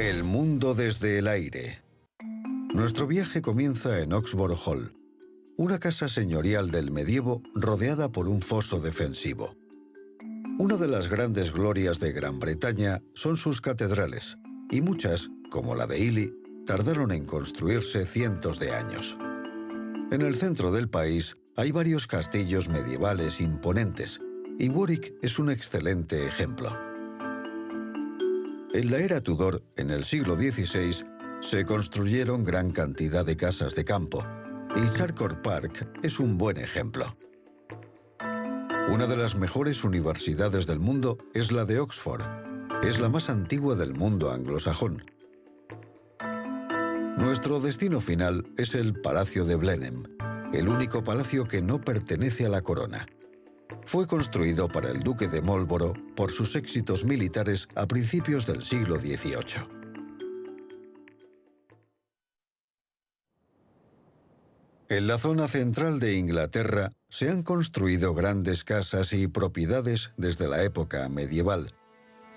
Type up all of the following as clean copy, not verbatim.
El mundo desde el aire. Nuestro viaje comienza en Oxford Hall, una casa señorial del medievo rodeada por un foso defensivo. Una de las grandes glorias de Gran Bretaña son sus catedrales, y muchas, como la de Ely, tardaron en construirse cientos de años. En el centro del país hay varios castillos medievales imponentes, y Warwick es un excelente ejemplo. En la era Tudor, en el siglo XVI, se construyeron gran cantidad de casas de campo, y Charcourt Park es un buen ejemplo. Una de las mejores universidades del mundo es la de Oxford. Es la más antigua del mundo anglosajón. Nuestro destino final es el Palacio de Blenheim, el único palacio que no pertenece a la corona. Fue construido para el duque de Marlborough por sus éxitos militares a principios del siglo XVIII. En la zona central de Inglaterra se han construido grandes casas y propiedades desde la época medieval,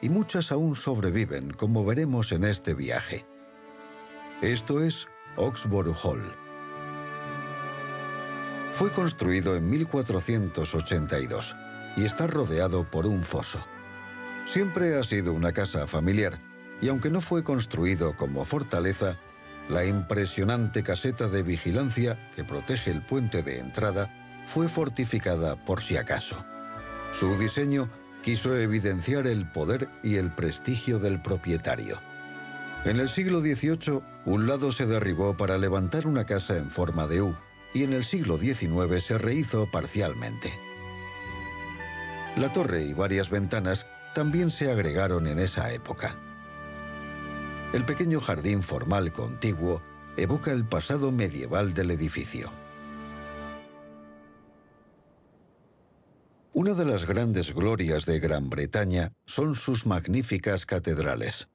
y muchas aún sobreviven, como veremos en este viaje. Esto es Oxford Hall. Fue construido en 1482 y está rodeado por un foso. Siempre ha sido una casa familiar, y aunque no fue construido como fortaleza, la impresionante caseta de vigilancia que protege el puente de entrada fue fortificada por si acaso. Su diseño quiso evidenciar el poder y el prestigio del propietario. En el siglo XVIII, un lado se derribó para levantar una casa en forma de U, y en el siglo XIX se rehizo parcialmente. La torre y varias ventanas también se agregaron en esa época. El pequeño jardín formal contiguo evoca el pasado medieval del edificio. Una de las grandes glorias de Gran Bretaña son sus magníficas catedrales.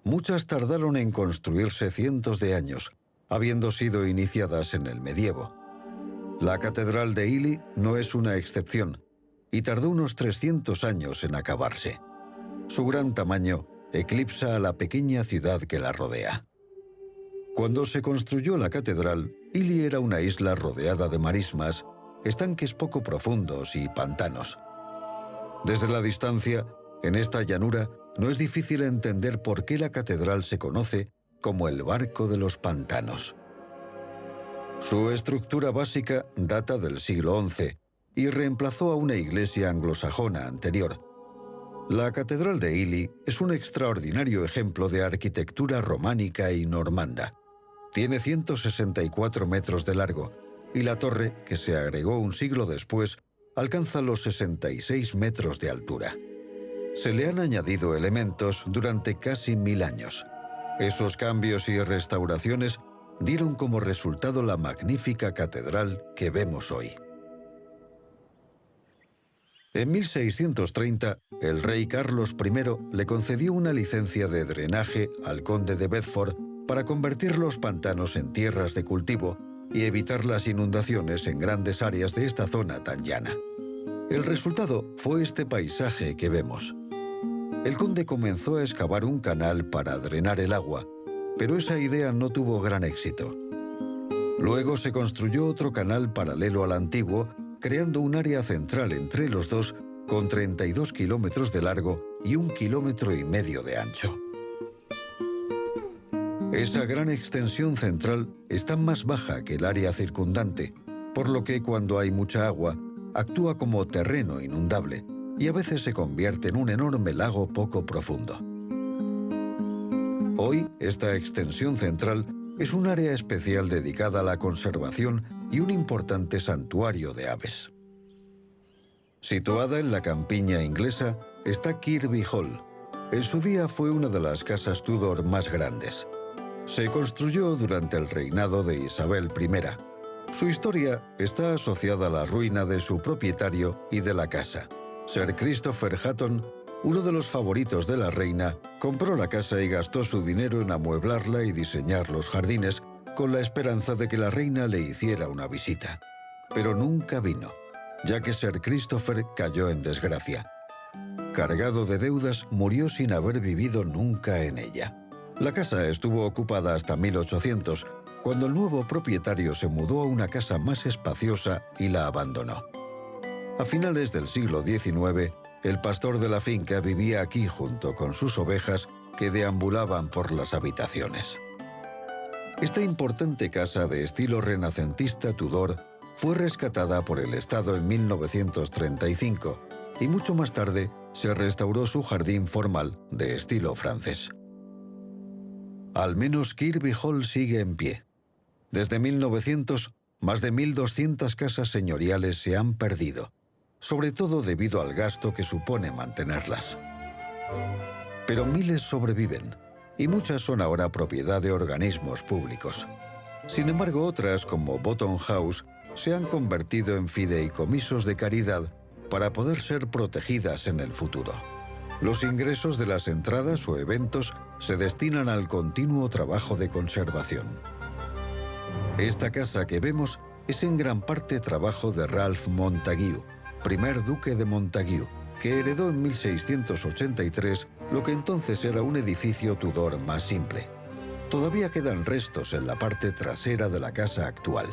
Muchas tardaron en construirse cientos de años, habiendo sido iniciadas en el medievo. La Catedral de Ely no es una excepción, y tardó unos 300 años en acabarse. Su gran tamaño eclipsa a la pequeña ciudad que la rodea. Cuando se construyó la catedral, Ely era una isla rodeada de marismas, estanques poco profundos y pantanos. Desde la distancia, en esta llanura, no es difícil entender por qué la catedral se conoce como el barco de los pantanos. Su estructura básica data del siglo XI y reemplazó a una iglesia anglosajona anterior. La Catedral de Ely es un extraordinario ejemplo de arquitectura románica y normanda. Tiene 164 metros de largo y la torre, que se agregó un siglo después, alcanza los 66 metros de altura. Se le han añadido elementos durante casi 1000 años. Esos cambios y restauraciones dieron como resultado la magnífica catedral que vemos hoy. En 1630, el rey Carlos I le concedió una licencia de drenaje al conde de Bedford para convertir los pantanos en tierras de cultivo y evitar las inundaciones en grandes áreas de esta zona tan llana. El resultado fue este paisaje que vemos. El conde comenzó a excavar un canal para drenar el agua, pero esa idea no tuvo gran éxito. Luego se construyó otro canal paralelo al antiguo, creando un área central entre los dos con 32 kilómetros de largo y 1,5 kilómetros de ancho. Esa gran extensión central está más baja que el área circundante, por lo que cuando hay mucha agua, actúa como terreno inundable y a veces se convierte en un enorme lago poco profundo. Hoy, esta extensión central es un área especial dedicada a la conservación y un importante santuario de aves. Situada en la campiña inglesa está Kirby Hall. En su día fue una de las casas Tudor más grandes. Se construyó durante el reinado de Isabel I. Su historia está asociada a la ruina de su propietario y de la casa. Sir Christopher Hatton, uno de los favoritos de la reina, compró la casa y gastó su dinero en amueblarla y diseñar los jardines con la esperanza de que la reina le hiciera una visita. Pero nunca vino, ya que Sir Christopher cayó en desgracia. Cargado de deudas, murió sin haber vivido nunca en ella. La casa estuvo ocupada hasta 1800, cuando el nuevo propietario se mudó a una casa más espaciosa y la abandonó. A finales del siglo XIX, el pastor de la finca vivía aquí junto con sus ovejas que deambulaban por las habitaciones. Esta importante casa de estilo renacentista Tudor fue rescatada por el Estado en 1935 y mucho más tarde se restauró su jardín formal de estilo francés. Al menos Kirby Hall sigue en pie. Desde 1900, más de 1.200 casas señoriales se han perdido, sobre todo debido al gasto que supone mantenerlas. Pero miles sobreviven, y muchas son ahora propiedad de organismos públicos. Sin embargo, otras, como Bottom House, se han convertido en fideicomisos de caridad para poder ser protegidas en el futuro. Los ingresos de las entradas o eventos se destinan al continuo trabajo de conservación. Esta casa que vemos es en gran parte trabajo de Ralph Montague, primer duque de Montague, que heredó en 1683 lo que entonces era un edificio Tudor más simple. Todavía quedan restos en la parte trasera de la casa actual.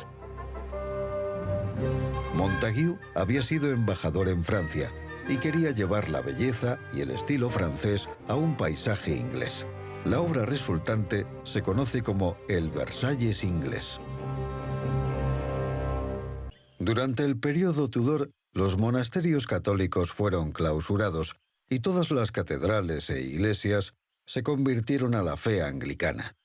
Montague había sido embajador en Francia y quería llevar la belleza y el estilo francés a un paisaje inglés. La obra resultante se conoce como el Versalles inglés. Durante el período Tudor, los monasterios católicos fueron clausurados y todas las catedrales e iglesias se convirtieron a la fe anglicana.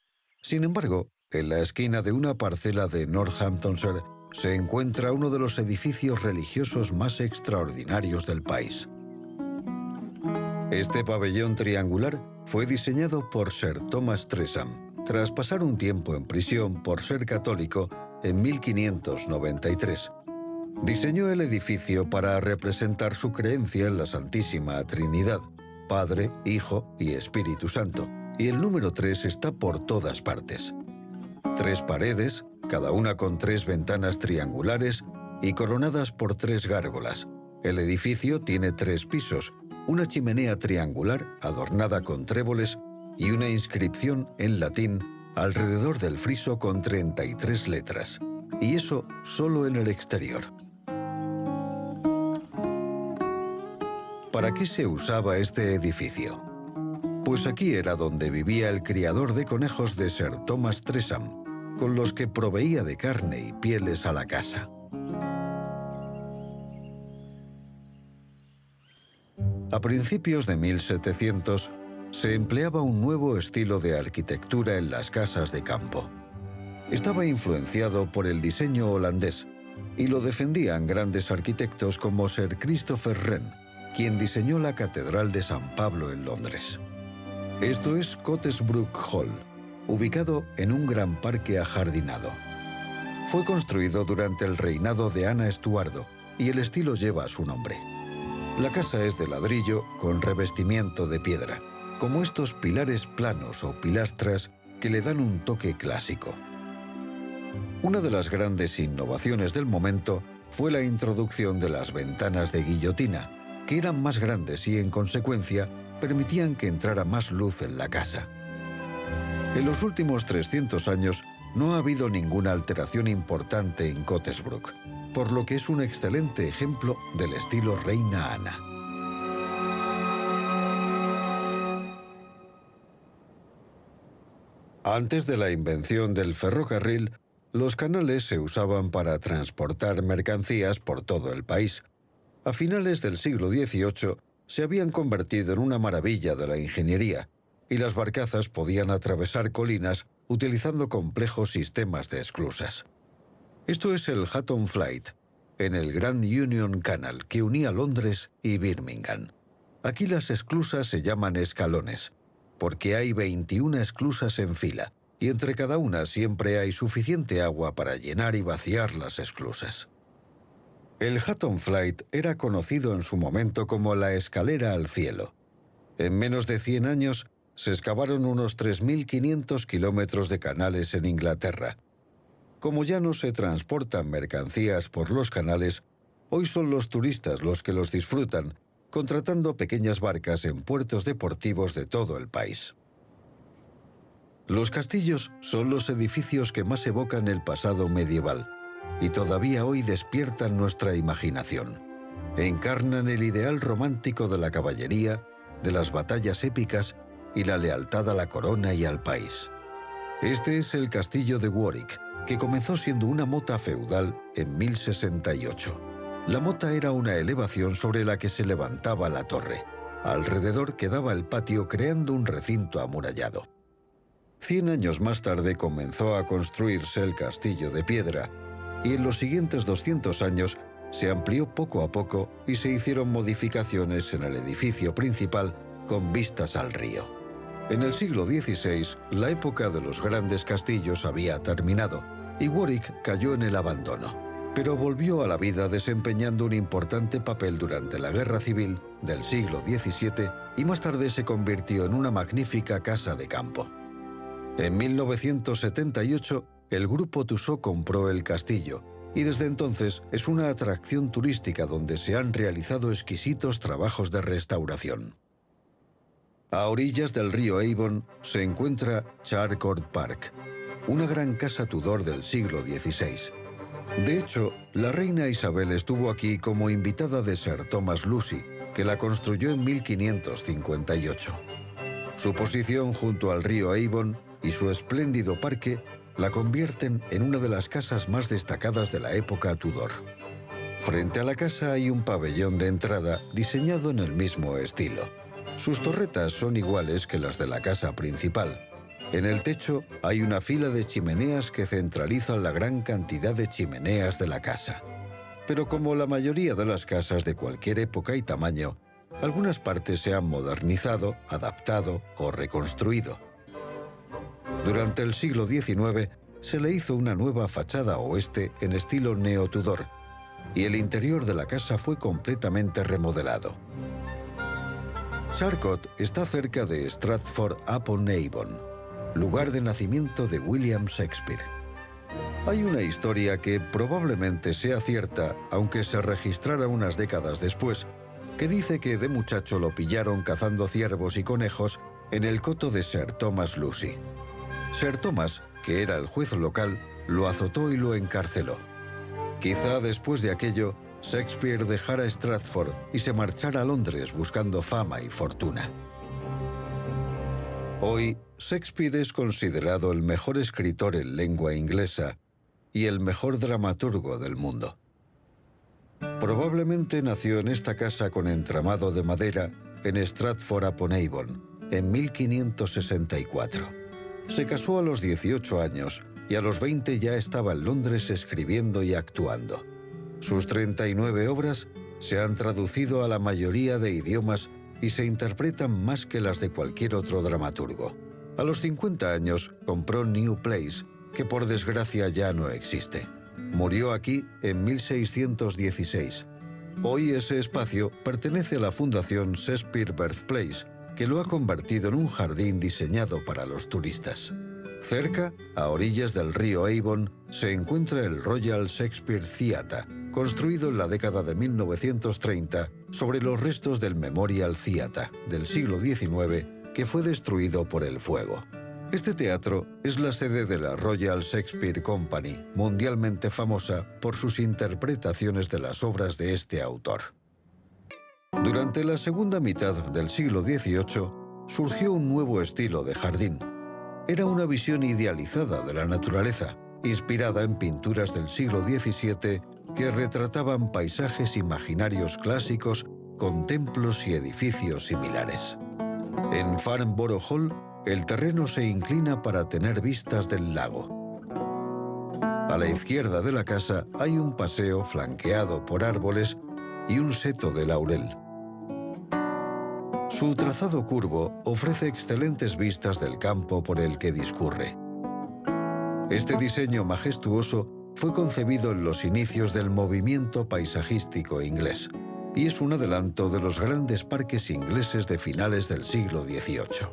Sin embargo, en la esquina de una parcela de Northamptonshire se encuentra uno de los edificios religiosos más extraordinarios del país. Este pabellón triangular fue diseñado por Sir Thomas Tresham, tras pasar un tiempo en prisión por ser católico en 1593. Diseñó el edificio para representar su creencia en la Santísima Trinidad, Padre, Hijo y Espíritu Santo, y el número 3 está por todas partes. 3 paredes, cada una con 3 ventanas triangulares y coronadas por 3 gárgolas. El edificio tiene 3 pisos, una chimenea triangular adornada con tréboles y una inscripción en latín alrededor del friso con 33 letras. Y eso solo en el exterior. ¿Para qué se usaba este edificio? Pues aquí era donde vivía el criador de conejos de Sir Thomas Tresham, con los que proveía de carne y pieles a la casa. A principios de 1700 se empleaba un nuevo estilo de arquitectura en las casas de campo. Estaba influenciado por el diseño holandés y lo defendían grandes arquitectos como Sir Christopher Wren, quien diseñó la Catedral de San Pablo en Londres. Esto es Cottesbrooke Hall, ubicado en un gran parque ajardinado. Fue construido durante el reinado de Ana Estuardo y el estilo lleva su nombre. La casa es de ladrillo con revestimiento de piedra, como estos pilares planos o pilastras que le dan un toque clásico. Una de las grandes innovaciones del momento fue la introducción de las ventanas de guillotina, que eran más grandes y, en consecuencia, permitían que entrara más luz en la casa. En los últimos 300 años no ha habido ninguna alteración importante en Cottesbrooke, por lo que es un excelente ejemplo del estilo Reina Ana. Antes de la invención del ferrocarril, los canales se usaban para transportar mercancías por todo el país. A finales del siglo XVIII se habían convertido en una maravilla de la ingeniería, y las barcazas podían atravesar colinas utilizando complejos sistemas de esclusas. Esto es el Hutton Flight, en el Grand Union Canal que unía Londres y Birmingham. Aquí las esclusas se llaman escalones, porque hay 21 esclusas en fila, y entre cada una siempre hay suficiente agua para llenar y vaciar las esclusas. El Hutton Flight era conocido en su momento como la escalera al cielo. En menos de 100 años se excavaron unos 3.500 kilómetros de canales en Inglaterra. Como ya no se transportan mercancías por los canales, hoy son los turistas los que los disfrutan, contratando pequeñas barcas en puertos deportivos de todo el país. Los castillos son los edificios que más evocan el pasado medieval y todavía hoy despiertan nuestra imaginación. Encarnan el ideal romántico de la caballería, de las batallas épicas y la lealtad a la corona y al país. Este es el castillo de Warwick, que comenzó siendo una mota feudal en 1068. La mota era una elevación sobre la que se levantaba la torre. Alrededor quedaba el patio, creando un recinto amurallado. 100 años más tarde comenzó a construirse el castillo de piedra, y en los siguientes 200 años se amplió poco a poco y se hicieron modificaciones en el edificio principal con vistas al río. En el siglo XVI, la época de los grandes castillos había terminado y Warwick cayó en el abandono, pero volvió a la vida desempeñando un importante papel durante la Guerra Civil del siglo XVII y más tarde se convirtió en una magnífica casa de campo. En 1978, el grupo Tissot compró el castillo y desde entonces es una atracción turística donde se han realizado exquisitos trabajos de restauración. A orillas del río Avon se encuentra Charcourt Park, una gran casa Tudor del siglo XVI. De hecho, la reina Isabel estuvo aquí como invitada de Sir Thomas Lucy, que la construyó en 1558. Su posición junto al río Avon y su espléndido parque la convierten en una de las casas más destacadas de la época Tudor. Frente a la casa hay un pabellón de entrada diseñado en el mismo estilo. Sus torretas son iguales que las de la casa principal. En el techo hay una fila de chimeneas que centralizan la gran cantidad de chimeneas de la casa. Pero como la mayoría de las casas de cualquier época y tamaño, algunas partes se han modernizado, adaptado o reconstruido. Durante el siglo XIX se le hizo una nueva fachada oeste en estilo neo-Tudor y el interior de la casa fue completamente remodelado. Charcourt está cerca de Stratford-upon-Avon, lugar de nacimiento de William Shakespeare. Hay una historia que probablemente sea cierta, aunque se registrara unas décadas después, que dice que de muchacho lo pillaron cazando ciervos y conejos en el coto de Sir Thomas Lucy. Sir Thomas, que era el juez local, lo azotó y lo encarceló. Quizá después de aquello, Shakespeare dejara Stratford y se marchara a Londres buscando fama y fortuna. Hoy, Shakespeare es considerado el mejor escritor en lengua inglesa y el mejor dramaturgo del mundo. Probablemente nació en esta casa con entramado de madera en Stratford-upon-Avon en 1564. Se casó a los 18 años y a los 20 ya estaba en Londres escribiendo y actuando. Sus 39 obras se han traducido a la mayoría de idiomas y se interpretan más que las de cualquier otro dramaturgo. A los 50 años compró New Place, que por desgracia ya no existe. Murió aquí en 1616. Hoy ese espacio pertenece a la Fundación Shakespeare Birthplace, que lo ha convertido en un jardín diseñado para los turistas. Cerca, a orillas del río Avon, se encuentra el Royal Shakespeare Theatre, construido en la década de 1930 sobre los restos del Memorial Theatre del siglo XIX, que fue destruido por el fuego. Este teatro es la sede de la Royal Shakespeare Company, mundialmente famosa por sus interpretaciones de las obras de este autor. Durante la segunda mitad del siglo XVIII surgió un nuevo estilo de jardín. Era una visión idealizada de la naturaleza, inspirada en pinturas del siglo XVII que retrataban paisajes imaginarios clásicos con templos y edificios similares. En Farnborough Hall, el terreno se inclina para tener vistas del lago. A la izquierda de la casa hay un paseo flanqueado por árboles y un seto de laurel. Su trazado curvo ofrece excelentes vistas del campo por el que discurre. Este diseño majestuoso fue concebido en los inicios del movimiento paisajístico inglés y es un adelanto de los grandes parques ingleses de finales del siglo XVIII.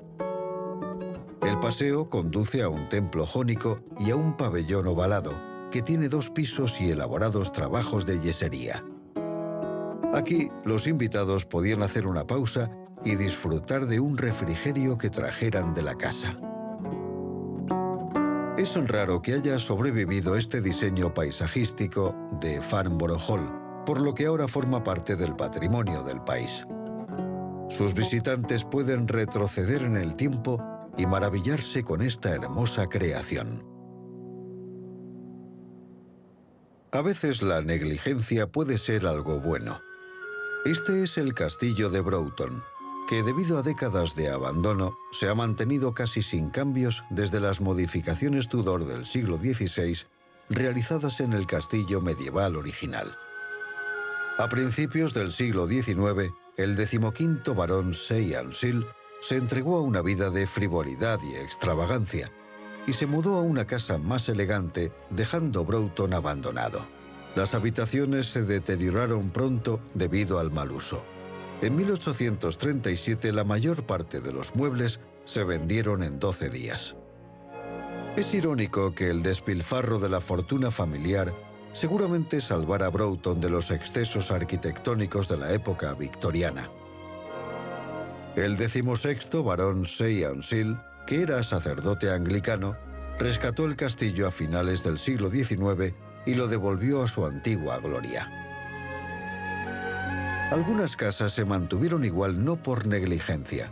El paseo conduce a un templo jónico y a un pabellón ovalado que tiene 2 pisos y elaborados trabajos de yesería. Aquí los invitados podían hacer una pausa y disfrutar de un refrigerio que trajeran de la casa. Es raro que haya sobrevivido este diseño paisajístico de Farnborough Hall, por lo que ahora forma parte del patrimonio del país. Sus visitantes pueden retroceder en el tiempo y maravillarse con esta hermosa creación. A veces la negligencia puede ser algo bueno. Este es el castillo de Broughton, que debido a décadas de abandono se ha mantenido casi sin cambios desde las modificaciones Tudor del siglo XVI realizadas en el castillo medieval original. A principios del siglo XIX, el 15º barón Sean Seal se entregó a una vida de frivolidad y extravagancia y se mudó a una casa más elegante, dejando Broughton abandonado. Las habitaciones se deterioraron pronto debido al mal uso. En 1837 la mayor parte de los muebles se vendieron en 12 días. Es irónico que el despilfarro de la fortuna familiar seguramente salvara a Broughton de los excesos arquitectónicos de la época victoriana. El 16º barón Sean Seal, que era sacerdote anglicano, rescató el castillo a finales del siglo XIX y lo devolvió a su antigua gloria. Algunas casas se mantuvieron igual no por negligencia,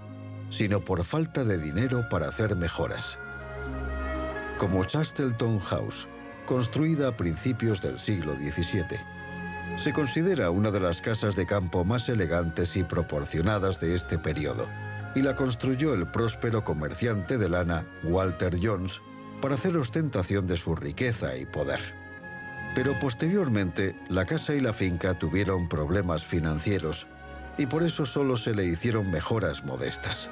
sino por falta de dinero para hacer mejoras. Como Chastleton House, construida a principios del siglo XVII. Se considera una de las casas de campo más elegantes y proporcionadas de este periodo, y la construyó el próspero comerciante de lana Walter Jones para hacer ostentación de su riqueza y poder. Pero posteriormente, la casa y la finca tuvieron problemas financieros y por eso solo se le hicieron mejoras modestas.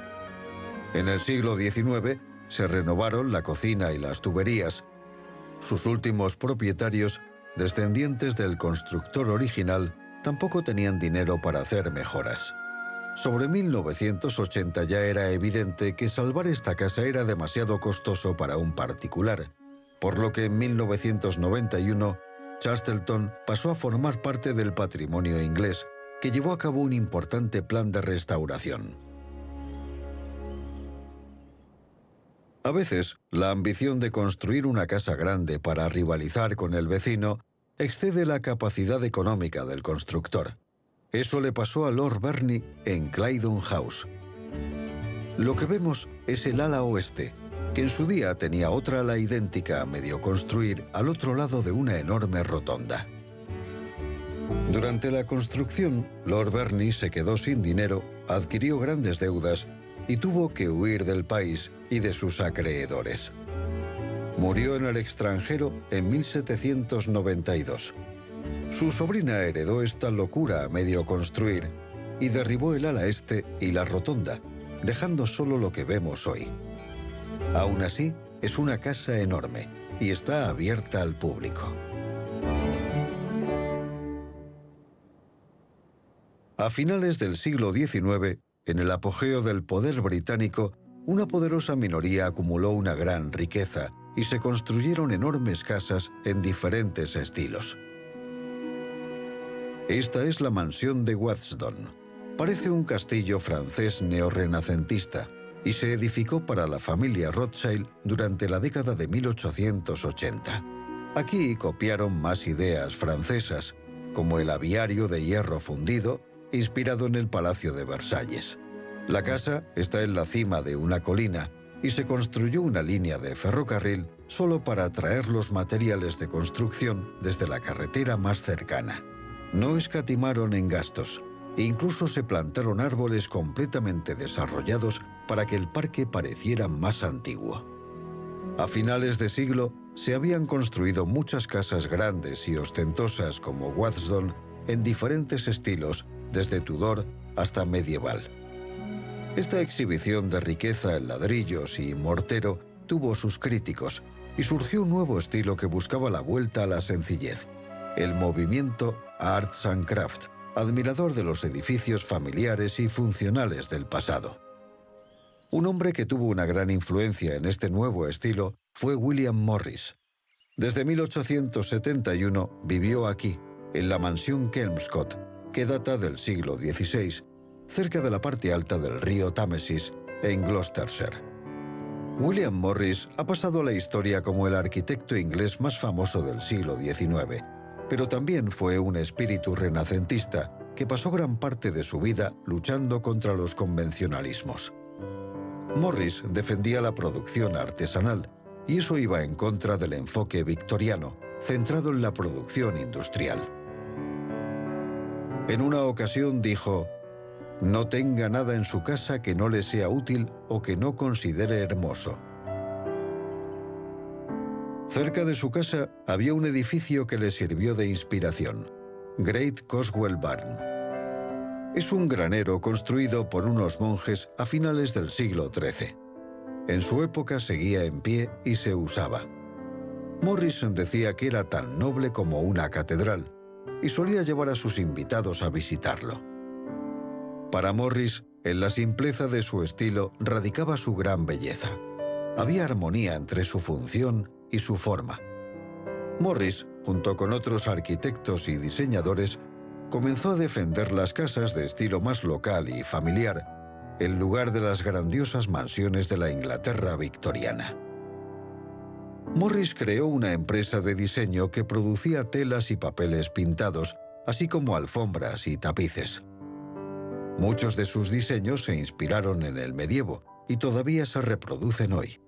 En el siglo XIX se renovaron la cocina y las tuberías. Sus últimos propietarios, descendientes del constructor original, tampoco tenían dinero para hacer mejoras. Sobre 1980 ya era evidente que salvar esta casa era demasiado costoso para un particular, por lo que en 1991 Chastleton pasó a formar parte del patrimonio inglés, que llevó a cabo un importante plan de restauración. A veces, la ambición de construir una casa grande para rivalizar con el vecino excede la capacidad económica del constructor. Eso le pasó a Lord Verney en Claydon House. Lo que vemos es el ala oeste, que en su día tenía otra ala idéntica a medio construir al otro lado de una enorme rotonda. Durante la construcción, Lord Verney se quedó sin dinero, adquirió grandes deudas y tuvo que huir del país y de sus acreedores. Murió en el extranjero en 1792. Su sobrina heredó esta locura a medio construir y derribó el ala este y la rotonda, dejando solo lo que vemos hoy. Aún así, es una casa enorme y está abierta al público. A finales del siglo XIX, en el apogeo del poder británico, una poderosa minoría acumuló una gran riqueza y se construyeron enormes casas en diferentes estilos. Esta es la mansión de Wadston. Parece un castillo francés neorrenacentista y se edificó para la familia Rothschild durante la década de 1880. Aquí copiaron más ideas francesas, como el aviario de hierro fundido, inspirado en el Palacio de Versalles. La casa está en la cima de una colina y se construyó una línea de ferrocarril solo para traer los materiales de construcción desde la carretera más cercana. No escatimaron en gastos. Incluso se plantaron árboles completamente desarrollados para que el parque pareciera más antiguo. A finales de siglo, se habían construido muchas casas grandes y ostentosas como Wadston en diferentes estilos, desde Tudor hasta medieval. Esta exhibición de riqueza en ladrillos y mortero tuvo sus críticos y surgió un nuevo estilo que buscaba la vuelta a la sencillez, el movimiento Arts and Crafts, admirador de los edificios familiares y funcionales del pasado. Un hombre que tuvo una gran influencia en este nuevo estilo fue William Morris. Desde 1871 vivió aquí, en la mansión Kelmscott, que data del siglo XVI, cerca de la parte alta del río Támesis, en Gloucestershire. William Morris ha pasado a la historia como el arquitecto inglés más famoso del siglo XIX, pero también fue un espíritu renacentista que pasó gran parte de su vida luchando contra los convencionalismos. Morris defendía la producción artesanal y eso iba en contra del enfoque victoriano, centrado en la producción industrial. En una ocasión dijo: «No tenga nada en su casa que no le sea útil o que no considere hermoso». Cerca de su casa había un edificio que le sirvió de inspiración, Great Coswell Barn. Es un granero construido por unos monjes a finales del siglo XIII. En su época seguía en pie y se usaba. Morris decía que era tan noble como una catedral y solía llevar a sus invitados a visitarlo. Para Morris, en la simpleza de su estilo radicaba su gran belleza. Había armonía entre su función y su forma. Morris, junto con otros arquitectos y diseñadores, comenzó a defender las casas de estilo más local y familiar, en lugar de las grandiosas mansiones de la Inglaterra victoriana. Morris creó una empresa de diseño que producía telas y papeles pintados, así como alfombras y tapices. Muchos de sus diseños se inspiraron en el medievo y todavía se reproducen hoy.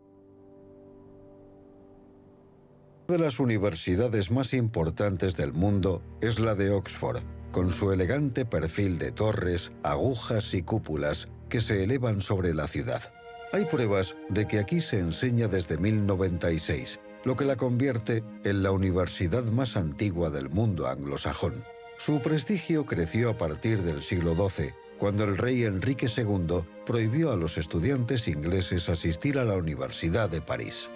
Una de las universidades más importantes del mundo es la de Oxford, con su elegante perfil de torres, agujas y cúpulas que se elevan sobre la ciudad. Hay pruebas de que aquí se enseña desde 1096, lo que la convierte en la universidad más antigua del mundo anglosajón. Su prestigio creció a partir del siglo XII, cuando el rey Enrique II prohibió a los estudiantes ingleses asistir a la Universidad de París.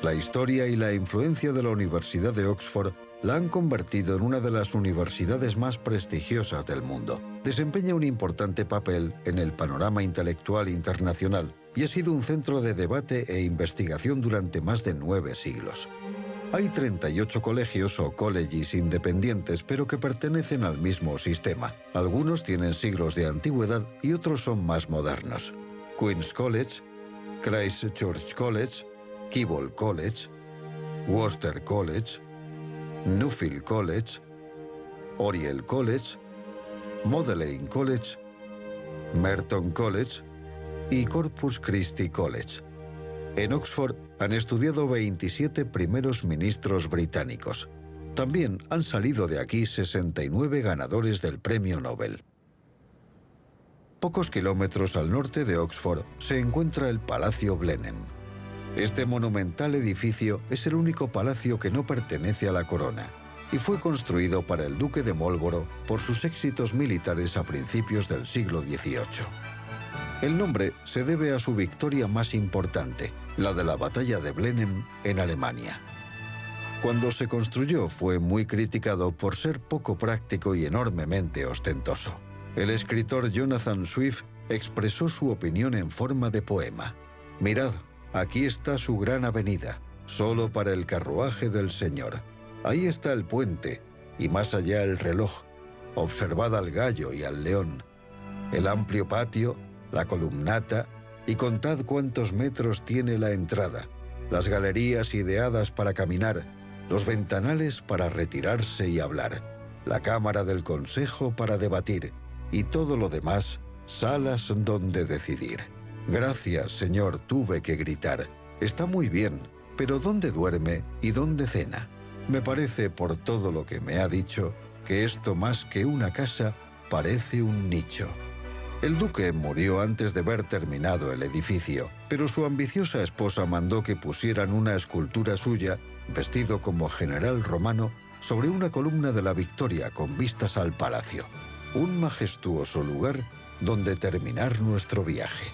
La historia y la influencia de la Universidad de Oxford la han convertido en una de las universidades más prestigiosas del mundo. Desempeña un importante papel en el panorama intelectual internacional y ha sido un centro de debate e investigación durante más de 9 siglos. Hay 38 colegios o colleges independientes, pero que pertenecen al mismo sistema. Algunos tienen siglos de antigüedad y otros son más modernos. Queen's College, Christ Church College, Keble College, Worcester College, Nuffield College, Oriel College, Magdalene College, Merton College y Corpus Christi College. En Oxford han estudiado 27 primeros ministros británicos. También han salido de aquí 69 ganadores del Premio Nobel. Pocos kilómetros al norte de Oxford se encuentra el Palacio Blenheim. Este monumental edificio es el único palacio que no pertenece a la corona y fue construido para el duque de Marlborough por sus éxitos militares a principios del siglo XVIII. El nombre se debe a su victoria más importante, la de la Batalla de Blenheim en Alemania. Cuando se construyó fue muy criticado por ser poco práctico y enormemente ostentoso. El escritor Jonathan Swift expresó su opinión en forma de poema. «Mirad, aquí está su gran avenida, solo para el carruaje del Señor. Ahí está el puente, y más allá el reloj. Observad al gallo y al león. El amplio patio, la columnata, y contad cuántos metros tiene la entrada. Las galerías ideadas para caminar, los ventanales para retirarse y hablar, la cámara del consejo para debatir, y todo lo demás, salas donde decidir. Gracias, Señor, tuve que gritar. Está muy bien, pero ¿dónde duerme y dónde cena? Me parece, por todo lo que me ha dicho, que esto más que una casa parece un nicho». El duque murió antes de ver terminado el edificio, pero su ambiciosa esposa mandó que pusieran una escultura suya, vestido como general romano, sobre una columna de la Victoria con vistas al palacio. Un majestuoso lugar donde terminar nuestro viaje.